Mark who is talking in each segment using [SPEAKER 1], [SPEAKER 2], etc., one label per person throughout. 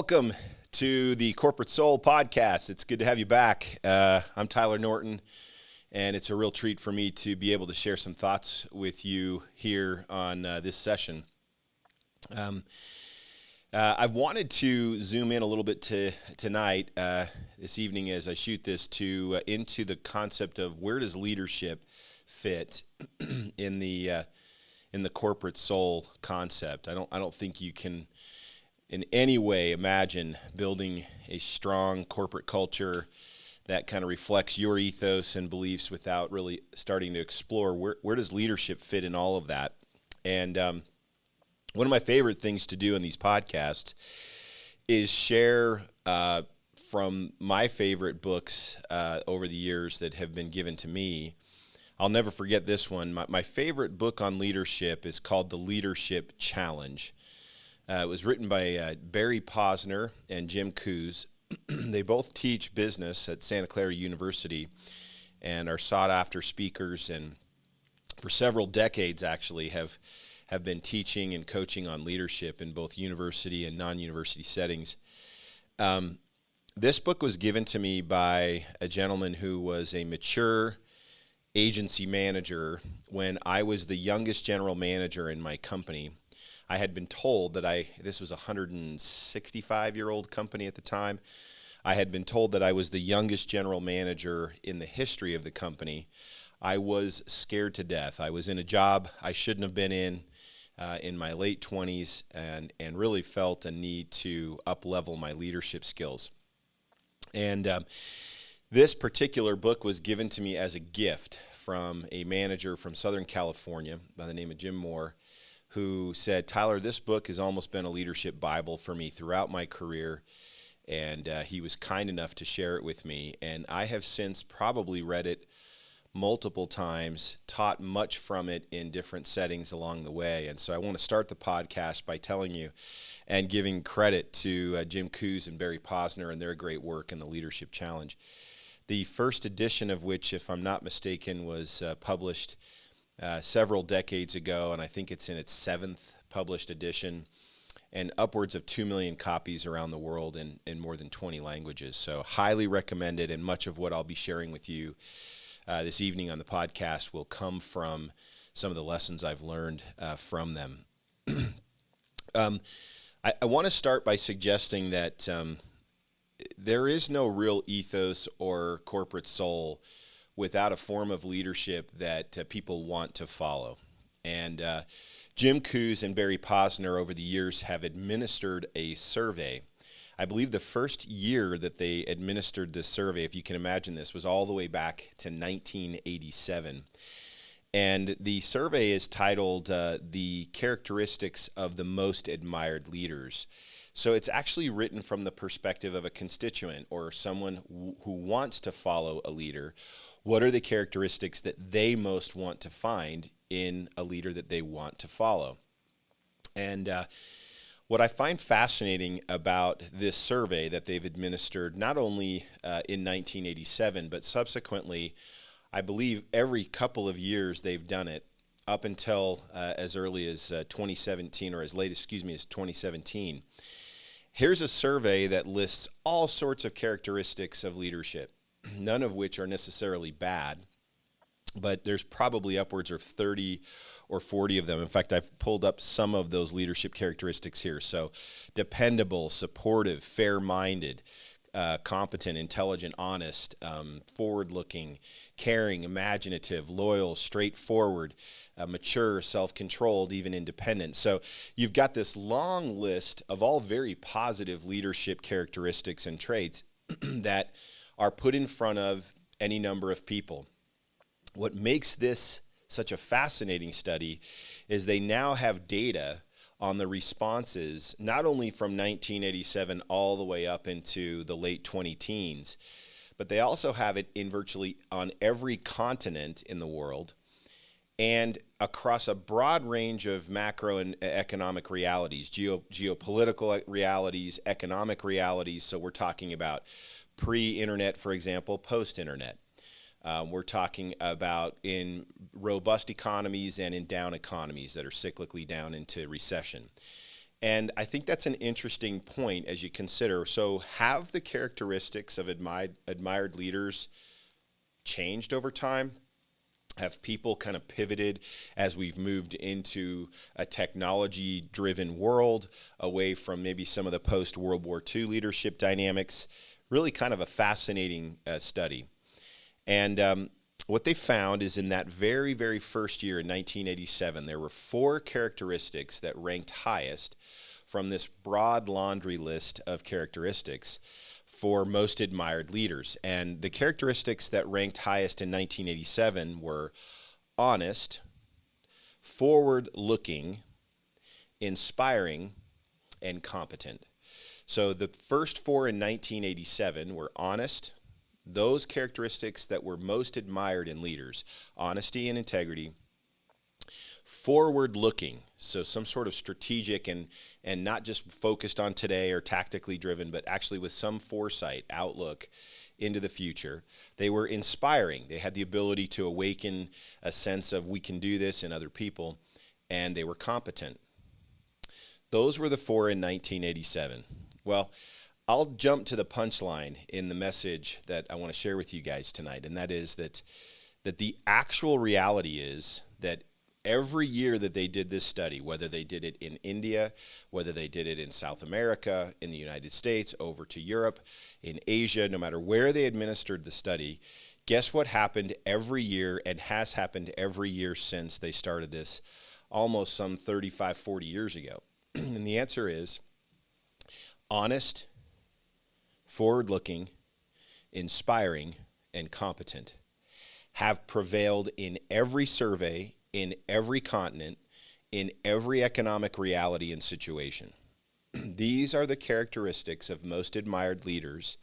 [SPEAKER 1] Welcome to the Corporate Soul podcast. It's good to have you back. I'm Tyler Norton, and it's a real treat for me to be able to share some thoughts with you here on this session. I've wanted to zoom in a little bit tonight, this evening as I shoot this, into the concept of where does leadership fit in the corporate soul concept. I don't think you can in any way imagine building a strong corporate culture that kind of reflects your ethos and beliefs without really starting to explore where does leadership fit in all of that. And one of my favorite things to do in these podcasts is share from my favorite books over the years that have been given to me. I'll never forget this one. My favorite book on leadership is called The Leadership Challenge. It was written by Barry Posner and Jim Coos. They both teach business at Santa Clara University and are sought-after speakers, and for several decades actually have been teaching and coaching on leadership in both university and non-university settings. This book was given to me by a gentleman who was a mature agency manager when I was the youngest general manager in my company. I had been told that this was a 165-year-old company at the time. I had been told that I was the youngest general manager in the history of the company. I was scared to death. I was in a job I shouldn't have been in my late 20s, and really felt a need to up-level my leadership skills. And this particular book was given to me as a gift from a manager from Southern California by the name of Jim Moore, who said, "Tyler, this book has almost been a leadership Bible for me throughout my career," and he was kind enough to share it with me. And I have since probably read it multiple times, taught much from it in different settings along the way. And so I want to start the podcast by telling you and giving credit to Jim Coos and Barry Posner and their great work in the Leadership Challenge. The first edition of which, if I'm not mistaken, was published several decades ago, and I think it's in its 7th published edition, and upwards of 2 million copies around the world in more than 20 languages. So highly recommended, and much of what I'll be sharing with you this evening on the podcast will come from some of the lessons I've learned from them. I want to start by suggesting that there is no real ethos or corporate soul without a form of leadership that people want to follow. And Jim Coos and Barry Posner over the years have administered a survey. I believe the first year that they administered this survey, if you can imagine this, was all the way back to 1987. And the survey is titled The Characteristics of the Most Admired Leaders. So it's actually written from the perspective of a constituent or someone who wants to follow a leader. What are the characteristics that they most want to find in a leader that they want to follow? And what I find fascinating about this survey that they've administered, not only in 1987, but subsequently, I believe every couple of years they've done it, up until as early as 2017, or as late, as 2017. Here's a survey that lists all sorts of characteristics of leadership, none of which are necessarily bad, but there's probably upwards of 30 or 40 of them. In fact, I've pulled up some of those leadership characteristics here. So dependable, supportive, fair-minded, competent, intelligent, honest, forward-looking, caring, imaginative, loyal, straightforward, mature, self-controlled, even independent. So you've got this long list of all very positive leadership characteristics and traits that are put in front of any number of people. What makes this such a fascinating study is they now have data on the responses, not only from 1987 all the way up into the late 20-teens, but they also have it in virtually on every continent in the world and across a broad range of macro and economic realities, geopolitical realities, economic realities. So we're talking about pre-internet, for example, post-internet. We're talking about in robust economies and in down economies that are cyclically down into recession. And I think that's an interesting point as you consider. So have the characteristics of admired leaders changed over time? Have people kind of pivoted as we've moved into a technology-driven world, away from maybe some of the post-World War II leadership dynamics? Really kind of a fascinating study. And what they found is in that very, very first year in 1987, there were 4 characteristics that ranked highest from this broad laundry list of characteristics for most admired leaders. And the characteristics that ranked highest in 1987 were honest, forward-looking, inspiring, and competent. So the first 4 in 1987 were honest, those characteristics that were most admired in leaders: honesty and integrity. Forward-looking, so some sort of strategic and not just focused on today or tactically driven, but actually with some foresight, outlook into the future. They were inspiring. They had the ability to awaken a sense of we can do this in other people, and they were competent. Those were the 4 in 1987. Well, I'll jump to the punchline in the message that I want to share with you guys tonight, and that is that the actual reality is that every year that they did this study, whether they did it in India, whether they did it in South America, in the United States, over to Europe, in Asia, no matter where they administered the study, guess what happened every year and has happened every year since they started this almost some 35, 40 years ago? And the answer is honest, forward-looking, inspiring, and competent have prevailed in every survey, in every continent, in every economic reality and situation. These are the characteristics of most admired leaders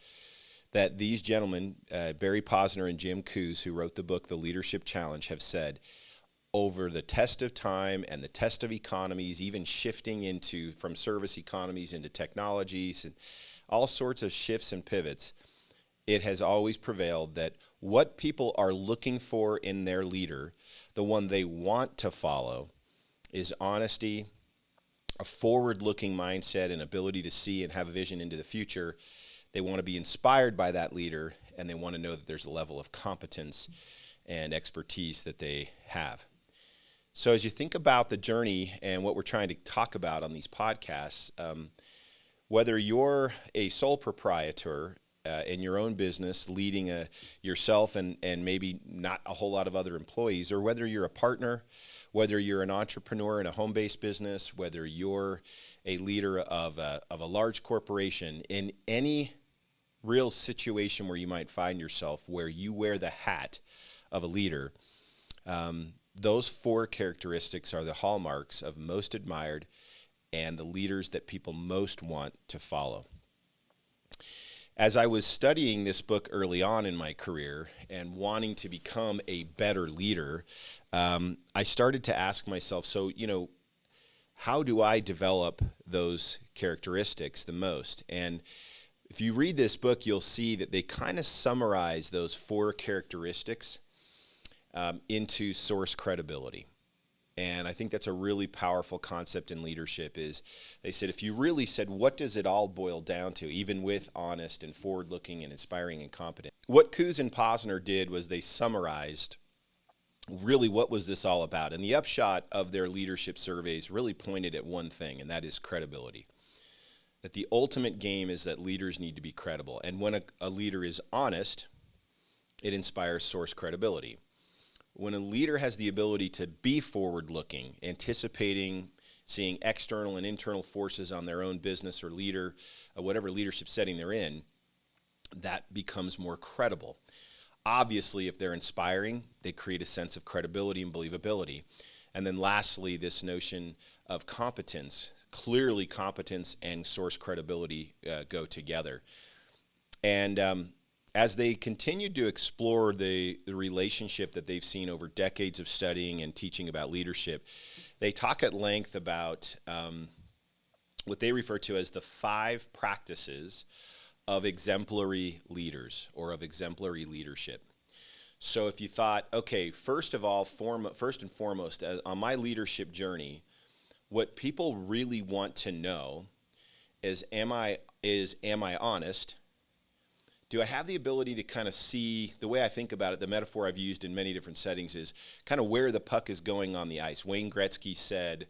[SPEAKER 1] that these gentlemen, Barry Posner and Jim Coos, who wrote the book, The Leadership Challenge, have said over the test of time and the test of economies, even shifting into from service economies into technologies and all sorts of shifts and pivots, it has always prevailed that what people are looking for in their leader, the one they want to follow, is honesty, a forward-looking mindset, and ability to see and have a vision into the future. They want to be inspired by that leader, and they want to know that there's a level of competence and expertise that they have. So as you think about the journey and what we're trying to talk about on these podcasts, whether you're a sole proprietor in your own business, leading yourself and maybe not a whole lot of other employees, or whether you're a partner, whether you're an entrepreneur in a home-based business, whether you're a leader of a large corporation, in any real situation where you might find yourself where you wear the hat of a leader, those 4 characteristics are the hallmarks of most admired and the leaders that people most want to follow. As I was studying this book early on in my career and wanting to become a better leader, I started to ask myself, so, how do I develop those characteristics the most? And if you read this book, you'll see that they kind of summarize those 4 characteristics into source credibility. And I think that's a really powerful concept in leadership. Is they said, if you really said, what does it all boil down to, even with honest and forward-looking and inspiring and competent? What Coos and Posner did was they summarized really what was this all about. And the upshot of their leadership surveys really pointed at one thing, and that is credibility. That the ultimate game is that leaders need to be credible. And when a leader is honest, it inspires source credibility. When a leader has the ability to be forward-looking, anticipating, seeing external and internal forces on their own business or leader, whatever leadership setting they're in, that becomes more credible. Obviously, if they're inspiring, they create a sense of credibility and believability. And then lastly, this notion of competence. Clearly, competence and source credibility go together. And as they continued to explore the relationship that they've seen over decades of studying and teaching about leadership, they talk at length about what they refer to as the 5 practices of exemplary leaders or of exemplary leadership. So if you thought, okay, first and foremost, on my leadership journey, what people really want to know is, am I honest? Do I have the ability to kind of see, the way I think about it, the metaphor I've used in many different settings is kind of where the puck is going on the ice. Wayne Gretzky said,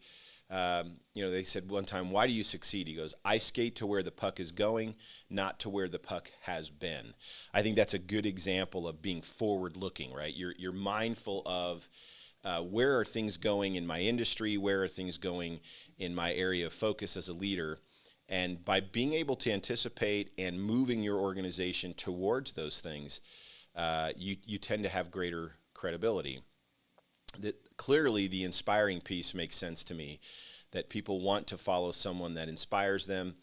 [SPEAKER 1] they said one time, why do you succeed? He goes, I skate to where the puck is going, not to where the puck has been. I think that's a good example of being forward-looking, right? You're mindful of where are things going in my industry, where are things going in my area of focus as a leader. And by being able to anticipate and moving your organization towards those things, you tend to have greater credibility. Clearly, the inspiring piece makes sense to me, that people want to follow someone that inspires them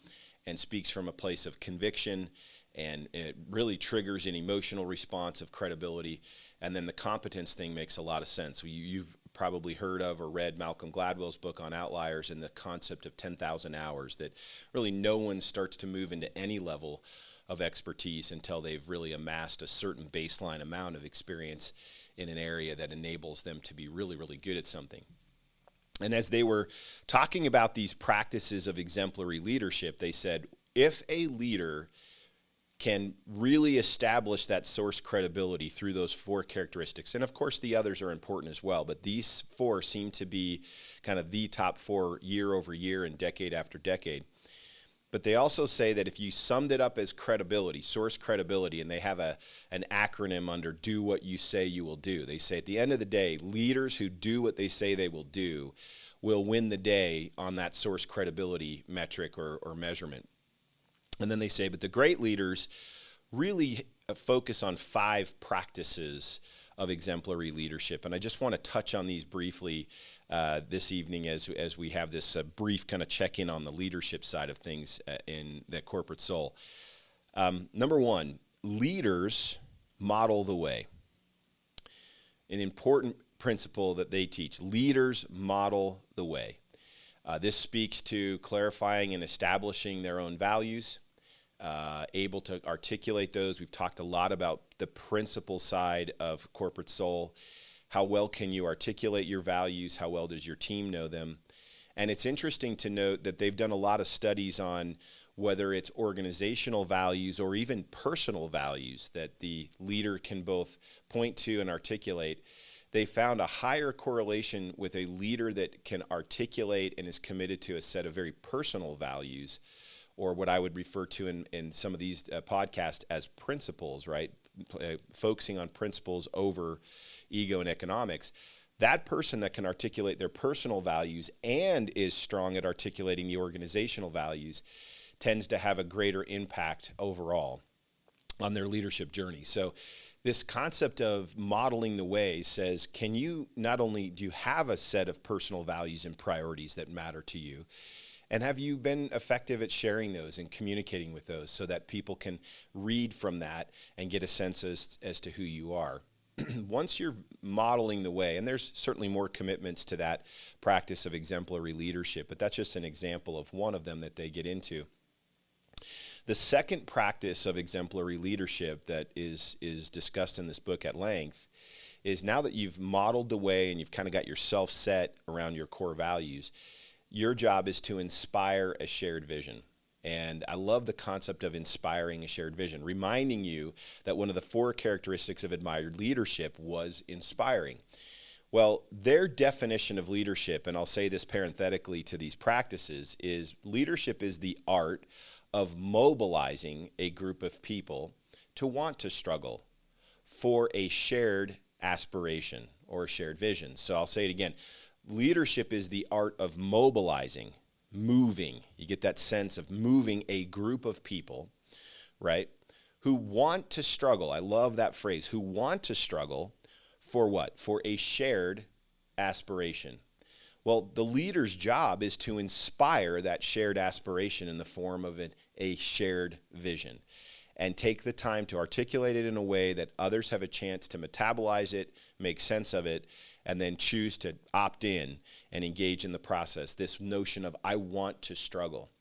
[SPEAKER 1] and speaks from a place of conviction, and it really triggers an emotional response of credibility. And then the competence thing makes a lot of sense. You've probably heard of or read Malcolm Gladwell's book on outliers and the concept of 10,000 hours, that really no one starts to move into any level of expertise until they've really amassed a certain baseline amount of experience in an area that enables them to be really, really good at something. And as they were talking about these practices of exemplary leadership, they said, if a leader can really establish that source credibility through those 4 characteristics, and of course the others are important as well, but these 4 seem to be kind of the top 4 year over year and decade after decade. But they also say that if you summed it up as credibility, source credibility, and they have an acronym under do what you say you will do. They say at the end of the day, leaders who do what they say they will win the day on that source credibility metric or measurement. And then they say, but the great leaders really focus on 5 practices of exemplary leadership. And I just want to touch on these briefly this evening as we have this brief kind of check-in on the leadership side of things in the corporate soul. Number 1, leaders model the way. An important principle that they teach. Leaders model the way. This speaks to clarifying and establishing their own values, able to articulate those. We've talked a lot about the principle side of corporate soul. How well can you articulate your values? How well does your team know them? And it's interesting to note that they've done a lot of studies on whether it's organizational values or even personal values that the leader can both point to and articulate. They found a higher correlation with a leader that can articulate and is committed to a set of very personal values, or what I would refer to in some of these podcasts as principles, right? Focusing on principles over ego and economics. That person that can articulate their personal values and is strong at articulating the organizational values tends to have a greater impact overall on their leadership journey. So this concept of modeling the way says, can you not only do you have a set of personal values and priorities that matter to you, and have you been effective at sharing those and communicating with those so that people can read from that and get a sense as to who you are? Once you're modeling the way, and there's certainly more commitments to that practice of exemplary leadership, but that's just an example of one of them that they get into. The second practice of exemplary leadership that is discussed in this book at length is, now that you've modeled the way and you've kind of got yourself set around your core values, your job is to inspire a shared vision. And I love the concept of inspiring a shared vision, reminding you that one of the 4 characteristics of admired leadership was inspiring. Well, their definition of leadership, and I'll say this parenthetically to these practices, is leadership is the art of mobilizing a group of people to want to struggle for a shared aspiration or a shared vision. So I'll say it again. Leadership is the art of mobilizing, moving. You get that sense of moving a group of people, right, who want to struggle. I love that phrase, who want to struggle for what? For a shared aspiration. Well, the leader's job is to inspire that shared aspiration in the form of a shared vision, and take the time to articulate it in a way that others have a chance to metabolize it, make sense of it, and then choose to opt in and engage in the process. This notion of, I want to struggle.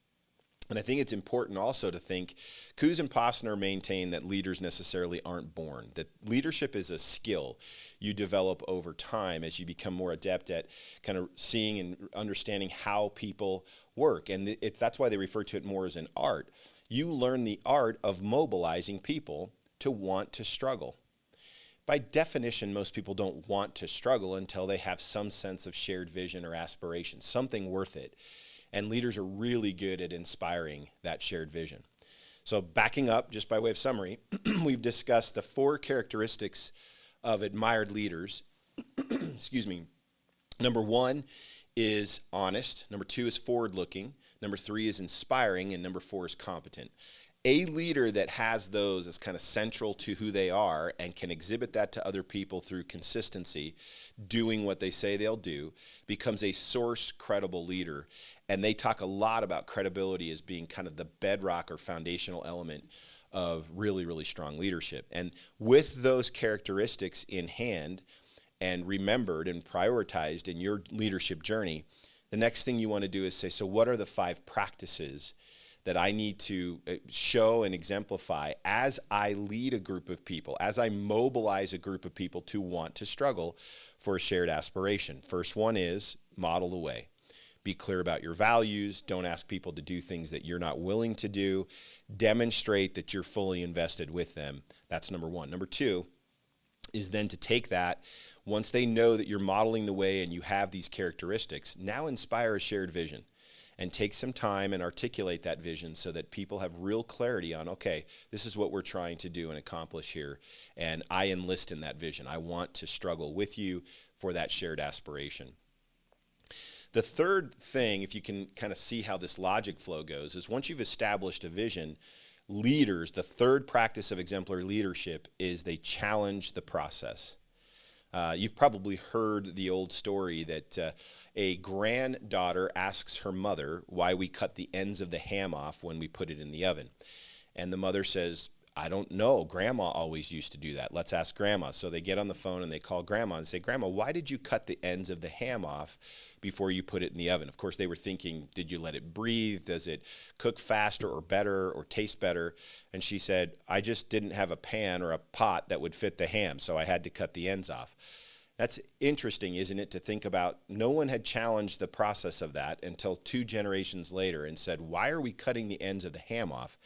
[SPEAKER 1] And I think it's important also to think, Coos and Posner maintain that leaders necessarily aren't born, that leadership is a skill you develop over time as you become more adept at kind of seeing and understanding how people work. And that's why they refer to it more as an art. You learn the art of mobilizing people to want to struggle. By definition, most people don't want to struggle until they have some sense of shared vision or aspiration, something worth it. And leaders are really good at inspiring that shared vision. So backing up, just by way of summary, we've discussed the 4 characteristics of admired leaders. Excuse me. Number 1 is honest. Number 2 is forward-looking. Number 3 is inspiring. And number 4 is competent. A leader that has those as kind of central to who they are and can exhibit that to other people through consistency, doing what they say they'll do, becomes a source credible leader. And they talk a lot about credibility as being kind of the bedrock or foundational element of really, really strong leadership. And with those characteristics in hand and remembered and prioritized in your leadership journey, the next thing you want to do is say, so what are the 5 practices that I need to show and exemplify as I lead a group of people, as I mobilize a group of people to want to struggle for a shared aspiration? First one is model the way. Be clear about your values. Don't ask people to do things that you're not willing to do. Demonstrate that you're fully invested with them. That's number 1. Number 2 is then to take that, once they know that you're modeling the way and you have these characteristics, now inspire a shared vision. And take some time and articulate that vision so that people have real clarity on, okay, this is what we're trying to do and accomplish here. And I enlist in that vision. I want to struggle with you for that shared aspiration. The third thing, if you can kind of see how this logic flow goes, is once you've established a vision, leaders, the third practice of exemplary leadership is they challenge the process. You've probably heard the old story that a granddaughter asks her mother why we cut the ends of the ham off when we put it in the oven. And the mother says, I don't know. Grandma always used to do that. Let's ask Grandma. So they get on the phone and they call Grandma and say, Grandma, why did you cut the ends of the ham off before you put it in the oven? Of course, they were thinking, did you let it breathe? Does it cook faster or better or taste better? And she said, I just didn't have a pan or a pot that would fit the ham, so I had to cut the ends off. That's interesting, isn't it, to think about? No one had challenged the process of that until 2 generations later and said, why are we cutting the ends of the ham off?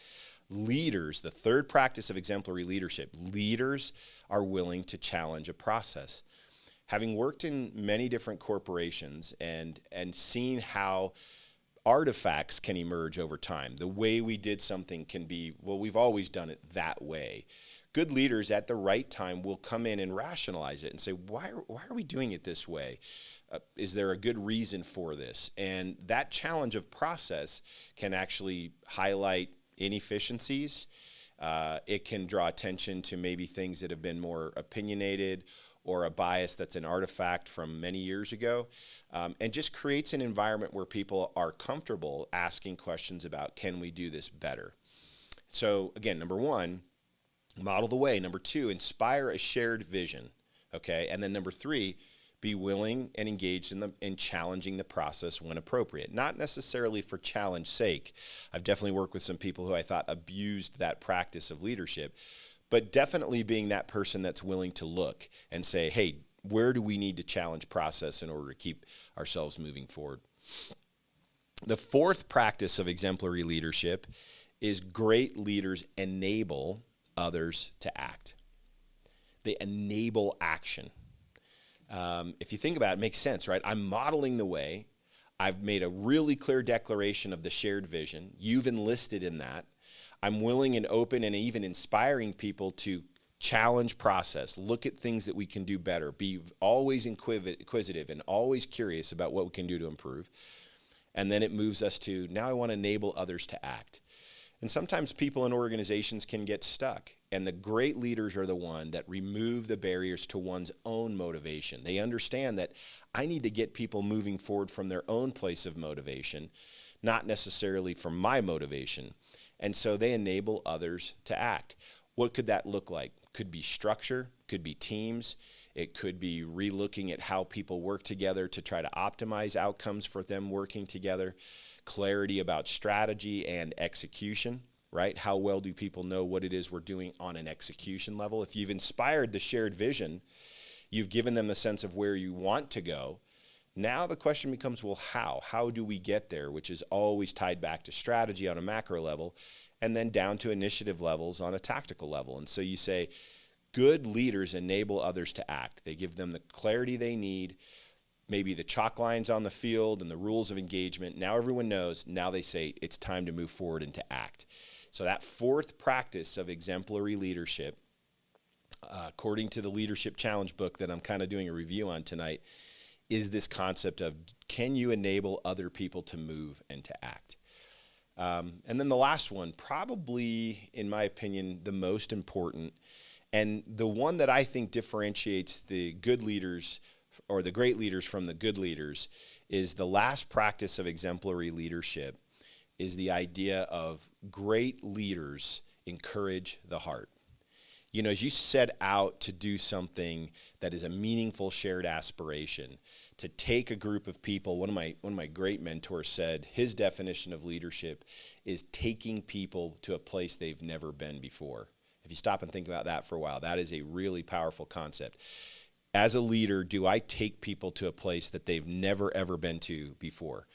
[SPEAKER 1] Leaders, the third practice of exemplary leadership, leaders are willing to challenge a process. Having worked in many different corporations and seen how artifacts can emerge over time, the way we did something can be, well, we've always done it that way. Good leaders at the right time will come in and rationalize it and say, why are we doing it this way? Is there a good reason for this? And that challenge of process can actually highlight inefficiencies. It can draw attention to maybe things that have been more opinionated or a bias that's an artifact from many years ago, and just creates an environment where people are comfortable asking questions about, can we do this better? So again, number 1, model the way. Number 2, inspire a shared vision. Okay, and then number 3, be willing and engaged in challenging the process when appropriate. Not necessarily for challenge sake. I've definitely worked with some people who I thought abused that practice of leadership, but definitely being that person that's willing to look and say, hey, where do we need to challenge process in order to keep ourselves moving forward? The fourth practice of exemplary leadership is great leaders enable others to act. They enable action. If you think about it, it makes sense, right? I'm modeling the way. I've made a really clear declaration of the shared vision. You've enlisted in that. I'm willing and open and even inspiring people to challenge process, look at things that we can do better, be always inquisitive and always curious about what we can do to improve. And then it moves us to, now I want to enable others to act. And sometimes people in organizations can get stuck, and the great leaders are the one that remove the barriers to one's own motivation. They understand that I need to get people moving forward from their own place of motivation, not necessarily from my motivation. And so they enable others to act. What could that look like? Could be structure, could be teams. It could be relooking at how people work together to try to optimize outcomes for them working together. Clarity about strategy and execution, right? How well do people know what it is we're doing on an execution level? If you've inspired the shared vision, you've given them a sense of where you want to go. Now the question becomes, well, how? How do we get there? Which is always tied back to strategy on a macro level and then down to initiative levels on a tactical level. And so you say, good leaders enable others to act. They give them the clarity they need, maybe the chalk lines on the field and the rules of engagement. Now everyone knows. Now they say it's time to move forward and to act. So that fourth practice of exemplary leadership, according to the Leadership Challenge book that I'm kind of doing a review on tonight, is this concept of, can you enable other people to move and to act? And then the last one, probably, in my opinion, the most important, and the one that I think differentiates the good leaders or the great leaders from the good leaders, is the last practice of exemplary leadership, is the idea of great leaders encourage the heart. You know, as you set out to do something that is a meaningful shared aspiration, to take a group of people, one of my great mentors said, his definition of leadership is taking people to a place they've never been before. If you stop and think about that for a while, that is a really powerful concept. As a leader, do I take people to a place that they've never, ever been to before?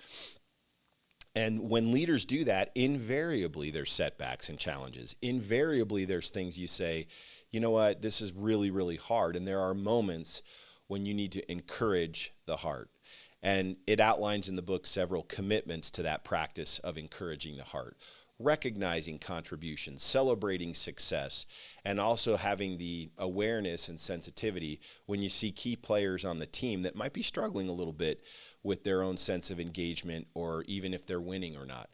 [SPEAKER 1] And when leaders do that, invariably there's setbacks and challenges. Invariably there's things you say, you know what, this is really, really hard. And there are moments when you need to encourage the heart. And it outlines in the book several commitments to that practice of encouraging the heart. Recognizing contributions, celebrating success, and also having the awareness and sensitivity when you see key players on the team that might be struggling a little bit with their own sense of engagement, or even if they're winning or not.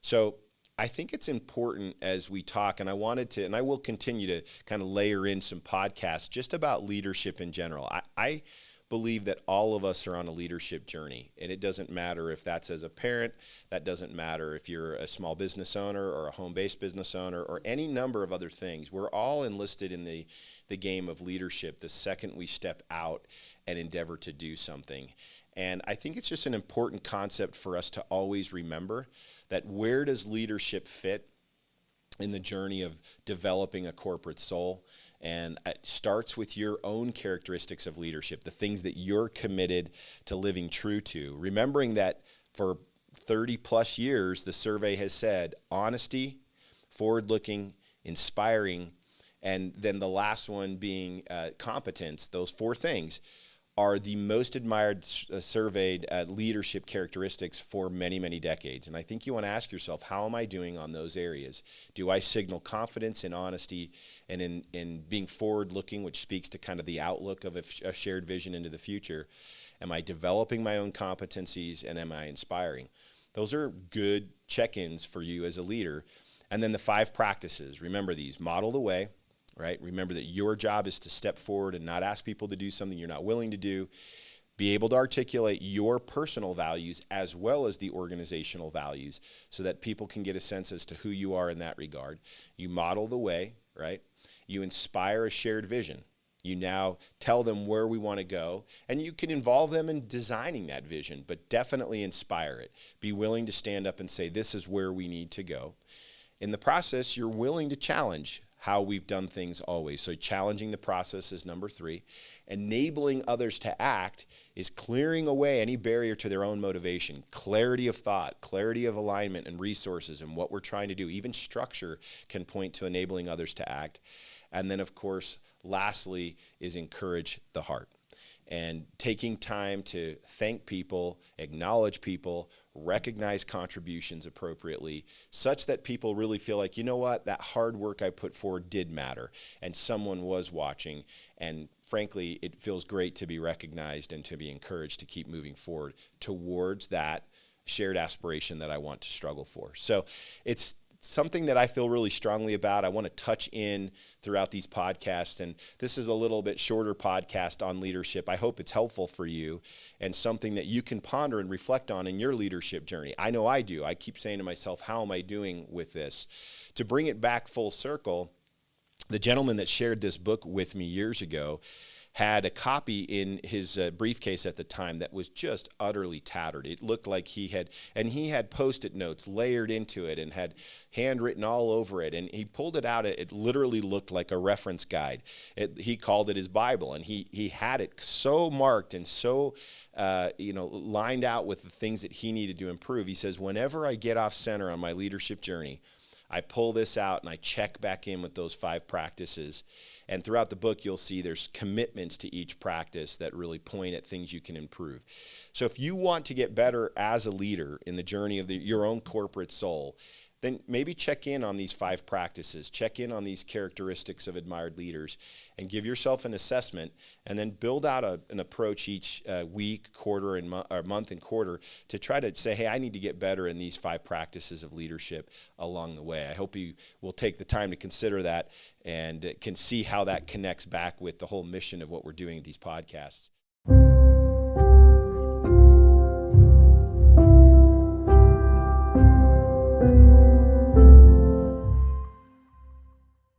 [SPEAKER 1] So I think it's important as we talk, and I will continue to kind of layer in some podcasts just about leadership in general. I believe that all of us are on a leadership journey, and it doesn't matter if that's as a parent, that doesn't matter if you're a small business owner or a home-based business owner or any number of other things. We're all enlisted in the game of leadership the second we step out and endeavor to do something. And I think it's just an important concept for us to always remember that where does leadership fit in the journey of developing a corporate soul? And it starts with your own characteristics of leadership, the things that you're committed to living true to. Remembering that for 30 plus years, the survey has said honesty, forward-looking, inspiring, and then the last one being competence. Those four things are the most admired surveyed leadership characteristics for many, many decades. And I think you want to ask yourself, how am I doing on those areas? Do I signal confidence in honesty and in being forward-looking, which speaks to kind of the outlook of a shared vision into the future? Am I developing my own competencies, and am I inspiring? Those are good check-ins for you as a leader. And then the 5 practices. Remember these. Model the way. Right? Remember that your job is to step forward and not ask people to do something you're not willing to do. Be able to articulate your personal values as well as the organizational values so that people can get a sense as to who you are in that regard. You model the way, right? You inspire a shared vision. You now tell them where we want to go, and you can involve them in designing that vision, but definitely inspire it. Be willing to stand up and say, this is where we need to go. In the process, you're willing to challenge how we've done things always. So challenging the process is number 3. Enabling others to act is clearing away any barrier to their own motivation. Clarity of thought, clarity of alignment and resources and what we're trying to do. Even structure can point to enabling others to act. And then, of course, lastly is encourage the heart. And taking time to thank people, acknowledge people, recognize contributions appropriately, such that people really feel like, you know what, that hard work I put forward did matter, and someone was watching. And frankly, it feels great to be recognized and to be encouraged to keep moving forward towards that shared aspiration that I want to struggle for. So it's something that I feel really strongly about. I want to touch in throughout these podcasts, and this is a little bit shorter podcast on leadership. I hope it's helpful for you and something that you can ponder and reflect on in your leadership journey. I know I do. I keep saying to myself, how am I doing with this? To bring it back full circle, The gentleman that shared this book with me years ago had a copy in his briefcase at the time that was just utterly tattered. It looked like he had Post-it notes layered into it and had handwritten all over it. And he pulled it out. It literally looked like a reference guide. He called it his Bible, and he had it so marked and so lined out with the things that he needed to improve. He says, whenever I get off center on my leadership journey, I pull this out and I check back in with those 5 practices. And throughout the book, you'll see there's commitments to each practice that really point at things you can improve. So if you want to get better as a leader in the journey of your own corporate soul, then maybe check in on these 5 practices, check in on these characteristics of admired leaders, and give yourself an assessment, and then build out an approach each week, quarter, and month and quarter to try to say, hey, I need to get better in these 5 practices of leadership along the way. I hope you will take the time to consider that and can see how that connects back with the whole mission of what we're doing with these podcasts.